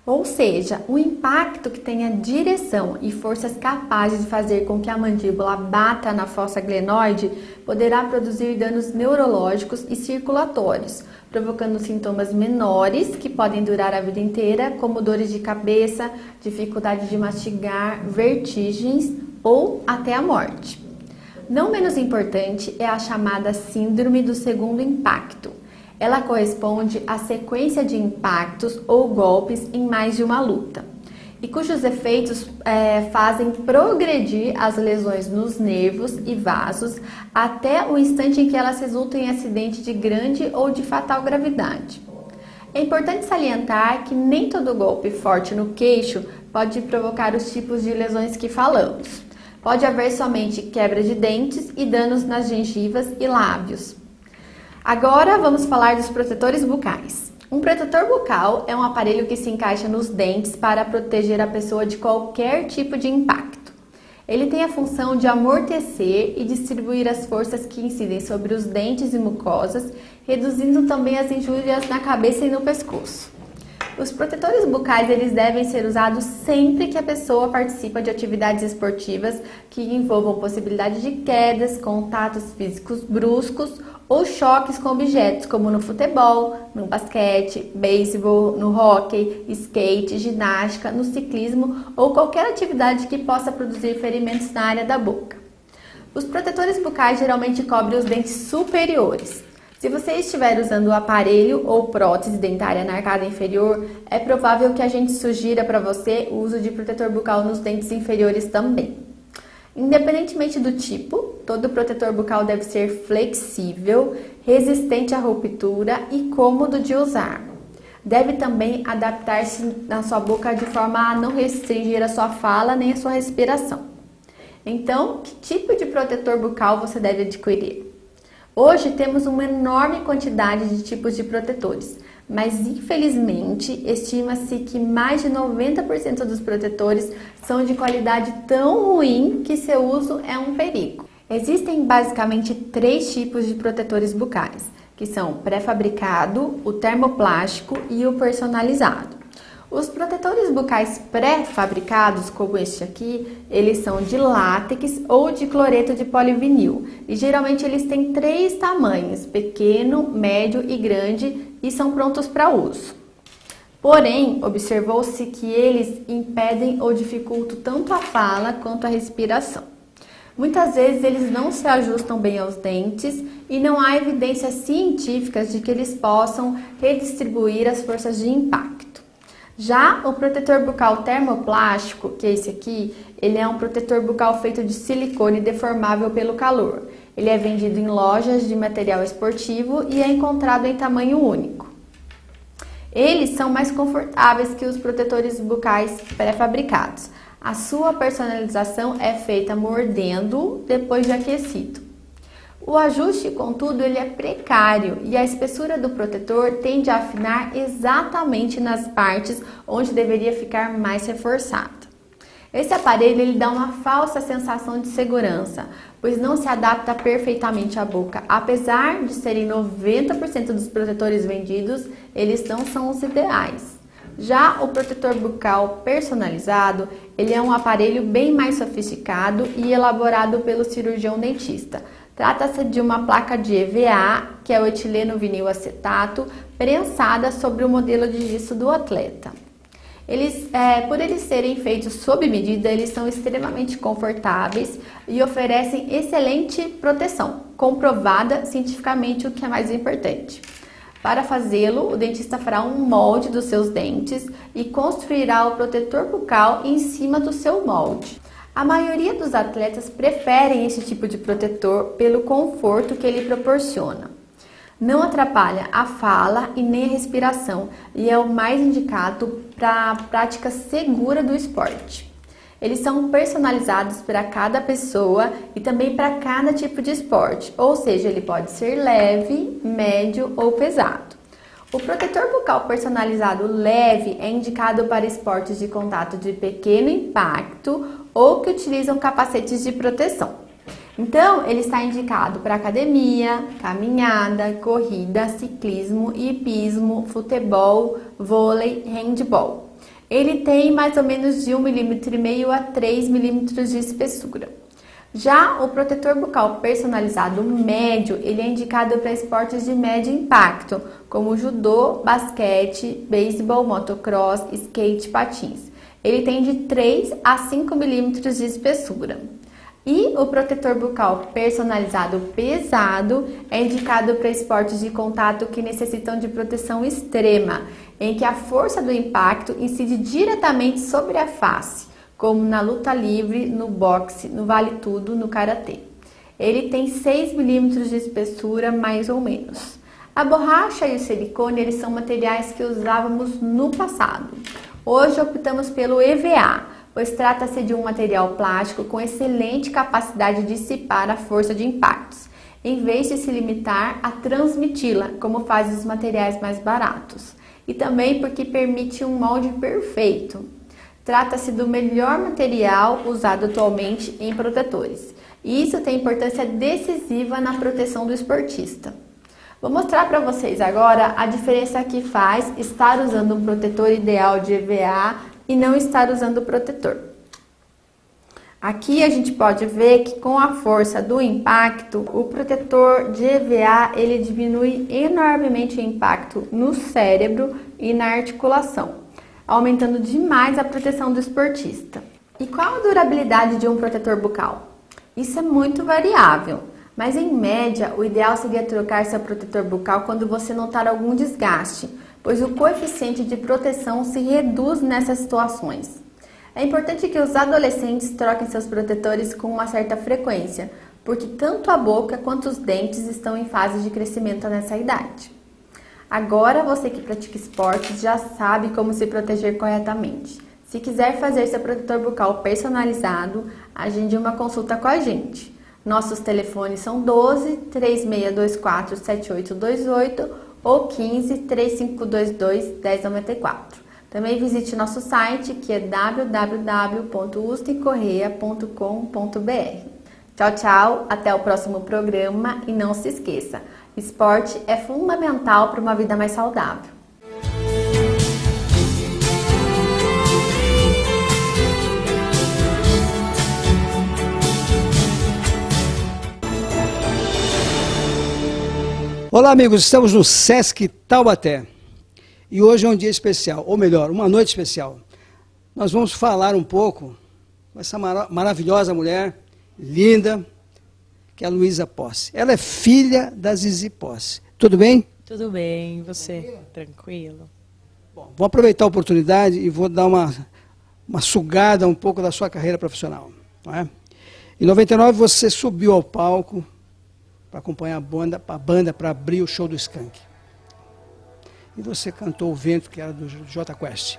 Ou seja, o impacto que tenha direção e forças capazes de fazer com que a mandíbula bata na fossa glenoide poderá produzir danos neurológicos e circulatórios, provocando sintomas menores que podem durar a vida inteira, como dores de cabeça, dificuldade de mastigar, vertigens ou até a morte. Não menos importante é a chamada síndrome do segundo impacto. Ela corresponde à sequência de impactos ou golpes em mais de uma luta, e cujos efeitos fazem progredir as lesões nos nervos e vasos até o instante em que elas resultam em acidente de grande ou de fatal gravidade. É importante salientar que nem todo golpe forte no queixo pode provocar os tipos de lesões que falamos. Pode haver somente quebra de dentes e danos nas gengivas e lábios. Agora vamos falar dos protetores bucais. Um protetor bucal é um aparelho que se encaixa nos dentes para proteger a pessoa de qualquer tipo de impacto. Ele tem a função de amortecer e distribuir as forças que incidem sobre os dentes e mucosas, reduzindo também as injúrias na cabeça e no pescoço. Os protetores bucais eles devem ser usados sempre que a pessoa participa de atividades esportivas que envolvam possibilidade de quedas, contatos físicos bruscos ou choques com objetos, como no futebol, no basquete, beisebol, no hóquei, skate, ginástica, no ciclismo ou qualquer atividade que possa produzir ferimentos na área da boca. Os protetores bucais geralmente cobrem os dentes superiores. Se você estiver usando o aparelho ou prótese dentária na arcada inferior, é provável que a gente sugira para você o uso de protetor bucal nos dentes inferiores também. Independentemente do tipo, todo protetor bucal deve ser flexível, resistente à ruptura e cômodo de usar. Deve também adaptar-se na sua boca de forma a não restringir a sua fala nem a sua respiração. Então, que tipo de protetor bucal você deve adquirir? Hoje temos uma enorme quantidade de tipos de protetores, mas infelizmente estima-se que mais de 90% dos protetores são de qualidade tão ruim que seu uso é um perigo. Existem basicamente 3 tipos de protetores bucais, que são o pré-fabricado, o termoplástico e o personalizado. Os protetores bucais pré-fabricados, como este aqui, eles são de látex ou de cloreto de polivinil. E geralmente eles têm 3 tamanhos, pequeno, médio e grande, e são prontos para uso. Porém, observou-se que eles impedem ou dificultam tanto a fala quanto a respiração. Muitas vezes eles não se ajustam bem aos dentes e não há evidências científicas de que eles possam redistribuir as forças de impacto. Já o protetor bucal termoplástico, que é esse aqui, ele é um protetor bucal feito de silicone deformável pelo calor. Ele é vendido em lojas de material esportivo e é encontrado em tamanho único. Eles são mais confortáveis que os protetores bucais pré-fabricados. A sua personalização é feita mordendo depois de aquecido. O ajuste, contudo, ele é precário e a espessura do protetor tende a afinar exatamente nas partes onde deveria ficar mais reforçado. Esse aparelho ele dá uma falsa sensação de segurança, pois não se adapta perfeitamente à boca. Apesar de serem 90% dos protetores vendidos, eles não são os ideais. Já o protetor bucal personalizado, ele é um aparelho bem mais sofisticado e elaborado pelo cirurgião dentista. Trata-se de uma placa de EVA, que é o etileno vinil acetato, prensada sobre o modelo de gesso do atleta. Por eles serem feitos sob medida, eles são extremamente confortáveis e oferecem excelente proteção, comprovada cientificamente, o que é mais importante. Para fazê-lo, o dentista fará um molde dos seus dentes e construirá o protetor bucal em cima do seu molde. A maioria dos atletas preferem esse tipo de protetor pelo conforto que ele proporciona. Não atrapalha a fala e nem a respiração e é o mais indicado para a prática segura do esporte. Eles são personalizados para cada pessoa e também para cada tipo de esporte, ou seja, ele pode ser leve, médio ou pesado. O protetor bucal personalizado leve é indicado para esportes de contato de pequeno impacto ou que utilizam capacetes de proteção. Então, ele está indicado para academia, caminhada, corrida, ciclismo, hipismo, futebol, vôlei, handball. Ele tem mais ou menos de 1,5 mm a 3 mm de espessura. Já o protetor bucal personalizado médio, ele é indicado para esportes de médio impacto, como judô, basquete, beisebol, motocross, skate, patins. Ele tem de 3 a 5 mm de espessura. E o protetor bucal personalizado pesado é indicado para esportes de contato que necessitam de proteção extrema, em que a força do impacto incide diretamente sobre a face, como na luta livre, no boxe, no vale-tudo, no karatê. Ele tem 6 mm de espessura, mais ou menos. A borracha e o silicone, eles são materiais que usávamos no passado. Hoje optamos pelo EVA, pois trata-se de um material plástico com excelente capacidade de dissipar a força de impactos, em vez de se limitar a transmiti-la, como fazem os materiais mais baratos. E também porque permite um molde perfeito. Trata-se do melhor material usado atualmente em protetores. E isso tem importância decisiva na proteção do esportista. Vou mostrar para vocês agora a diferença que faz estar usando um protetor ideal de EVA e não estar usando o protetor. Aqui a gente pode ver que com a força do impacto, o protetor de EVA ele diminui enormemente o impacto no cérebro e na articulação, aumentando demais a proteção do esportista. E qual a durabilidade de um protetor bucal? Isso é muito variável, mas em média o ideal seria trocar seu protetor bucal quando você notar algum desgaste, pois o coeficiente de proteção se reduz nessas situações. É importante que os adolescentes troquem seus protetores com uma certa frequência, porque tanto a boca quanto os dentes estão em fase de crescimento nessa idade. Agora você que pratica esportes já sabe como se proteger corretamente. Se quiser fazer seu protetor bucal personalizado, agende uma consulta com a gente. Nossos telefones são 12 3624 7828 ou 15 3522 1094. Também visite nosso site, que é www.ustemcorreia.com.br. Tchau, tchau, até o próximo programa e não se esqueça, esporte é fundamental para uma vida mais saudável. Olá, amigos, estamos no Sesc Taubaté e hoje é um dia especial, ou melhor, uma noite especial. Nós vamos falar um pouco com essa maravilhosa mulher, linda, que é a Luísa Posse. Ela é filha da Zizi Posse. Tudo bem? Tudo bem, e você? Tranquilo. Bom, vou aproveitar a oportunidade e vou dar uma sugada um pouco da sua carreira profissional. Não é? Em 99 você subiu ao palco para acompanhar a banda para abrir o show do Skank. E você cantou O Vento, que era do Jota Quest.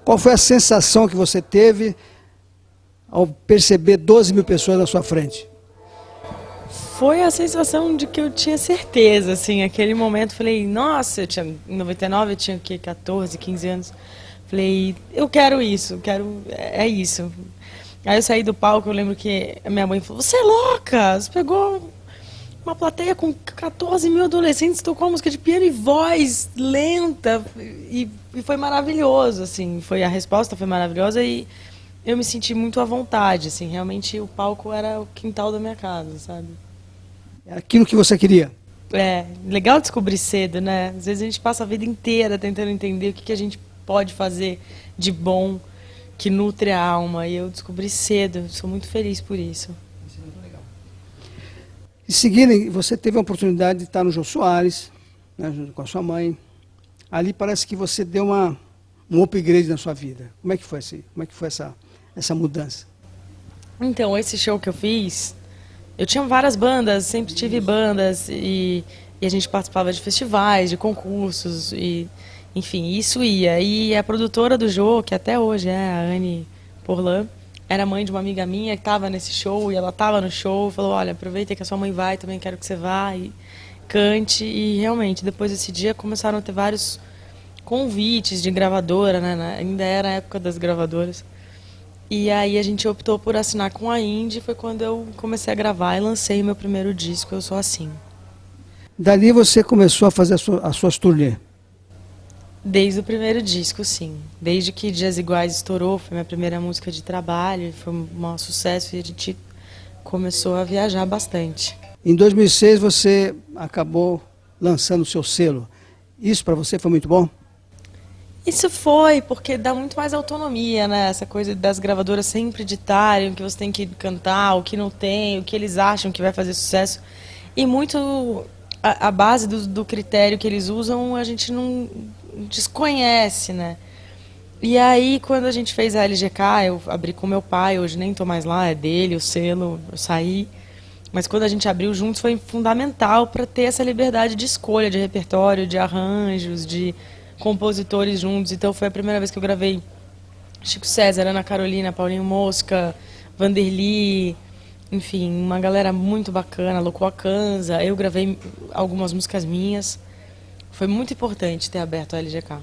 Qual foi a sensação que você teve ao perceber 12 mil pessoas na sua frente? Foi a sensação de que eu tinha certeza, assim, aquele momento, falei, nossa, em 99 eu tinha o quê, 14, 15 anos, falei, eu quero isso, é isso. Aí eu saí do palco, eu lembro que a minha mãe falou, você é louca, você pegou uma plateia com 14 mil adolescentes, tocou música de piano e voz lenta, e foi maravilhoso, assim, a resposta foi maravilhosa e eu me senti muito à vontade, assim, realmente o palco era o quintal da minha casa, sabe? É aquilo que você queria. É, legal descobrir cedo, né? Às vezes a gente passa a vida inteira tentando entender o que a gente pode fazer de bom, que nutre a alma, e eu descobri cedo, sou muito feliz por isso. Em seguida, você teve a oportunidade de estar no Jô Soares, né, junto com a sua mãe. Ali parece que você deu um upgrade na sua vida. Como é que foi assim? Como é que foi essa mudança? Então, esse show que eu fiz, eu tinha várias bandas, sempre tive bandas, e E a gente participava de festivais, de concursos, e enfim, isso ia. E a produtora do Jô, que até hoje é a Anne Porlan, era mãe de uma amiga minha que estava nesse show, e ela estava no show, falou, olha, aproveita que a sua mãe vai, também quero que você vá e cante. E realmente, depois desse dia, começaram a ter vários convites de gravadora, né? Ainda era a época das gravadoras. E aí a gente optou por assinar com a Indie, foi quando eu comecei a gravar e lancei meu primeiro disco, Eu Sou Assim. Dali você começou a fazer as suas turnê. Desde o primeiro disco, sim. Desde que Dias Iguais estourou, foi minha primeira música de trabalho, foi um maior sucesso e a gente começou a viajar bastante. Em 2006 você acabou lançando o seu selo. Isso para você foi muito bom? Isso foi, porque dá muito mais autonomia, né? Essa coisa das gravadoras sempre ditarem o que você tem que cantar, o que não tem, o que eles acham que vai fazer sucesso. E muito a base do critério que eles usam a gente não desconhece, né? E aí, quando a gente fez a LGK, eu abri com meu pai, hoje nem tô mais lá, é dele, o selo, eu saí. Mas quando a gente abriu juntos foi fundamental para ter essa liberdade de escolha, de repertório, de arranjos, de compositores juntos. Então foi a primeira vez que eu gravei Chico César, Ana Carolina, Paulinho Mosca, Vanderly, enfim, uma galera muito bacana, Loco Akanza. Eu gravei algumas músicas minhas. Foi muito importante ter aberto a LGK.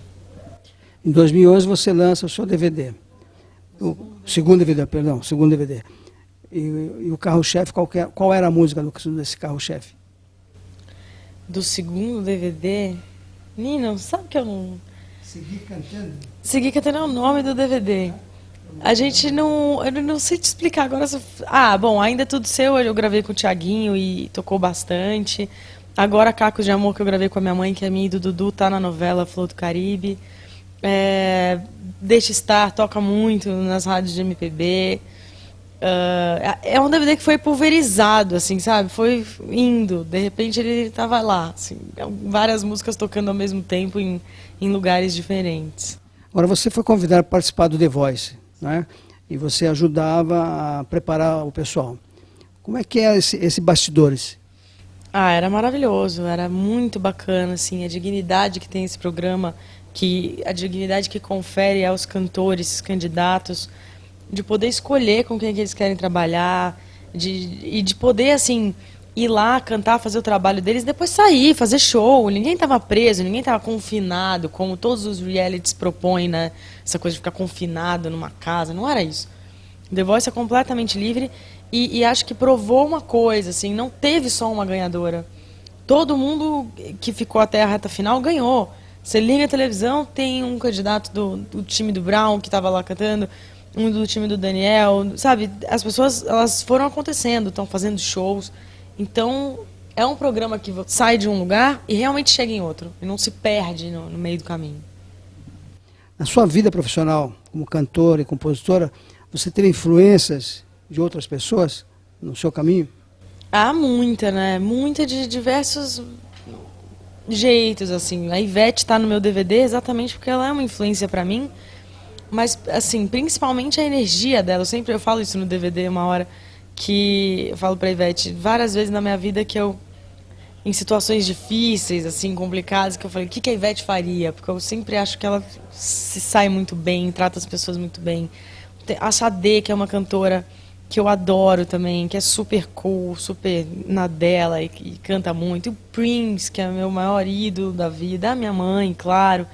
Em 2011 você lança o seu DVD. O segundo DVD. E o carro-chefe, qual era a música desse carro-chefe? Do segundo DVD? Nino, sabe que eu não... Segui Cantando é o nome do DVD. A gente não... Eu não sei te explicar agora. Bom, Ainda é Tudo Seu, eu gravei com o Thiaguinho e tocou bastante. Agora Cacos de Amor, que eu gravei com a minha mãe, que é minha e do Dudu, tá na novela Flor do Caribe. Deixa Estar, toca muito nas rádios de MPB. É um DVD que foi pulverizado, assim, sabe? Foi indo, de repente ele estava lá, assim, várias músicas tocando ao mesmo tempo em lugares diferentes. Agora você foi convidado para participar do The Voice, né? E você ajudava a preparar o pessoal. Como é que é esse bastidores? Era maravilhoso, era muito bacana, assim, a dignidade que tem esse programa, a dignidade que confere aos cantores, candidatos, de poder escolher com quem que eles querem trabalhar, e de poder, assim, ir lá, cantar, fazer o trabalho deles, depois sair, fazer show. Ninguém estava preso, ninguém estava confinado, como todos os realities propõem, né? Essa coisa de ficar confinado numa casa, não era isso. The Voice é completamente livre e acho que provou uma coisa, assim, não teve só uma ganhadora. Todo mundo que ficou até a reta final ganhou. Você liga a televisão, tem um candidato do time do Brown que estava lá cantando, um do time do Daniel, sabe? As pessoas, elas foram acontecendo, estão fazendo shows. Então, é um programa que sai de um lugar e realmente chega em outro. E não se perde no meio do caminho. Na sua vida profissional, como cantora e compositora, você teve influências de outras pessoas no seu caminho? Muita, né? Muita de diversos jeitos, assim. A Ivete está no meu DVD exatamente porque ela é uma influência para mim. Mas, assim, principalmente a energia dela. Eu falo isso no DVD uma hora, que eu falo pra Ivete várias vezes na minha vida que eu, em situações difíceis, assim, complicadas, que eu falei, o que a Ivete faria? Porque eu sempre acho que ela se sai muito bem, trata as pessoas muito bem. A Sade, que é uma cantora que eu adoro também, que é super cool, super na dela e canta muito. E o Prince, que é meu maior ídolo da vida. A minha mãe, claro.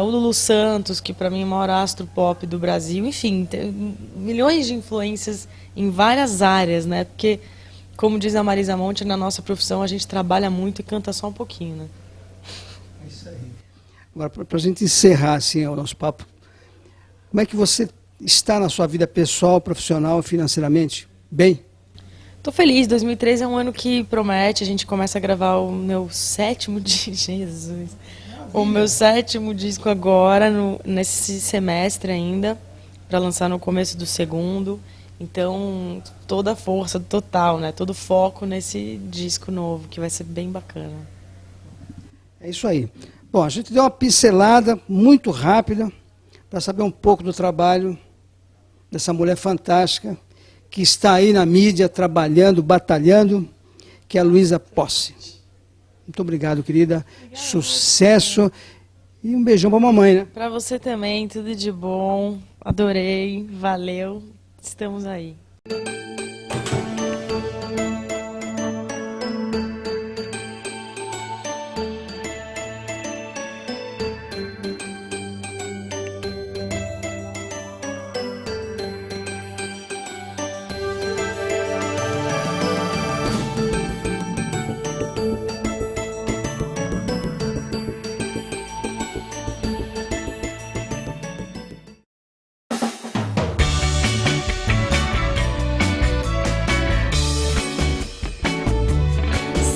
O Lulu Santos, que para mim é o maior astro pop do Brasil. Enfim, tem milhões de influências em várias áreas, né? Porque, como diz a Marisa Monte, na nossa profissão a gente trabalha muito e canta só um pouquinho, né? É isso aí. Agora, para a gente encerrar assim, o nosso papo, como é que você está na sua vida pessoal, profissional, financeiramente? Bem? Tô feliz, 2013 é um ano que promete, a gente começa a gravar o meu 7º disco, Jesus, o meu 7º disco agora, nesse semestre ainda, para lançar no começo do 2º, então toda a força total, né? Todo o foco nesse disco novo, que vai ser bem bacana. É isso aí. Bom, a gente deu uma pincelada muito rápida para saber um pouco do trabalho dessa mulher fantástica que está aí na mídia, trabalhando, batalhando, que é a Luísa Posse. Muito obrigado, querida. Sucesso. E um beijão pra mamãe, né? Pra você também, tudo de bom. Adorei, valeu. Estamos aí.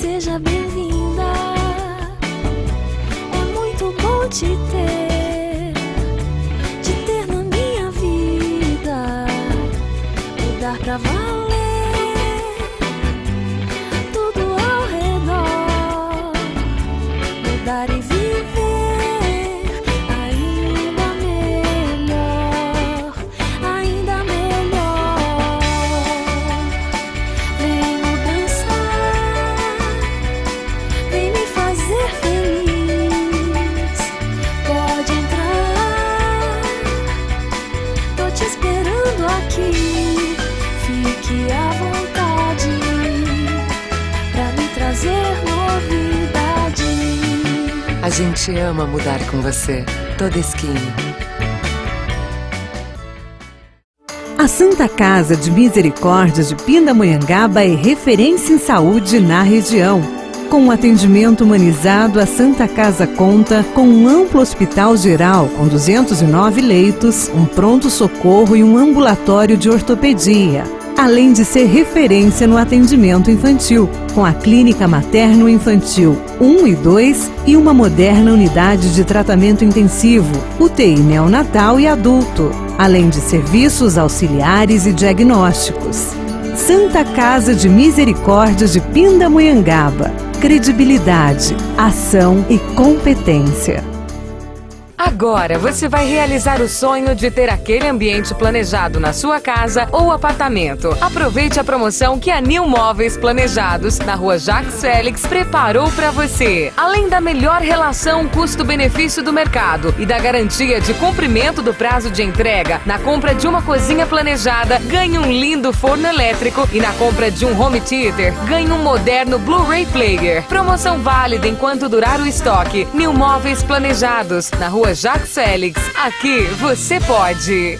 Seja bem-vinda, é muito bom te ter na minha vida, mudar pra valer, tudo ao redor, mudar e viver ainda melhor, ainda melhor. Venho dançar, vem me fazer feliz. Pode entrar, tô te esperando aqui. Fique à vontade pra me trazer novidade. A gente ama mudar com você. Toda esquina. A Santa Casa de Misericórdia de Pindamonhangaba é referência em saúde na região. Com um atendimento humanizado, a Santa Casa conta com um amplo hospital geral com 209 leitos, um pronto-socorro e um ambulatório de ortopedia. Além de ser referência no atendimento infantil, com a Clínica Materno-Infantil 1 e 2 e uma moderna unidade de tratamento intensivo, UTI neonatal e adulto, além de serviços auxiliares e diagnósticos. Santa Casa de Misericórdia de Pindamonhangaba. Credibilidade, ação e competência. Agora você vai realizar o sonho de ter aquele ambiente planejado na sua casa ou apartamento. Aproveite a promoção que a New Móveis Planejados, na rua Jacques Félix, preparou para você. Além da melhor relação custo-benefício do mercado e da garantia de cumprimento do prazo de entrega, na compra de uma cozinha planejada, ganhe um lindo forno elétrico e na compra de um home theater, ganhe um moderno Blu-ray player. Promoção válida enquanto durar o estoque. New Móveis Planejados, na rua Jacques Félix. Aqui você pode.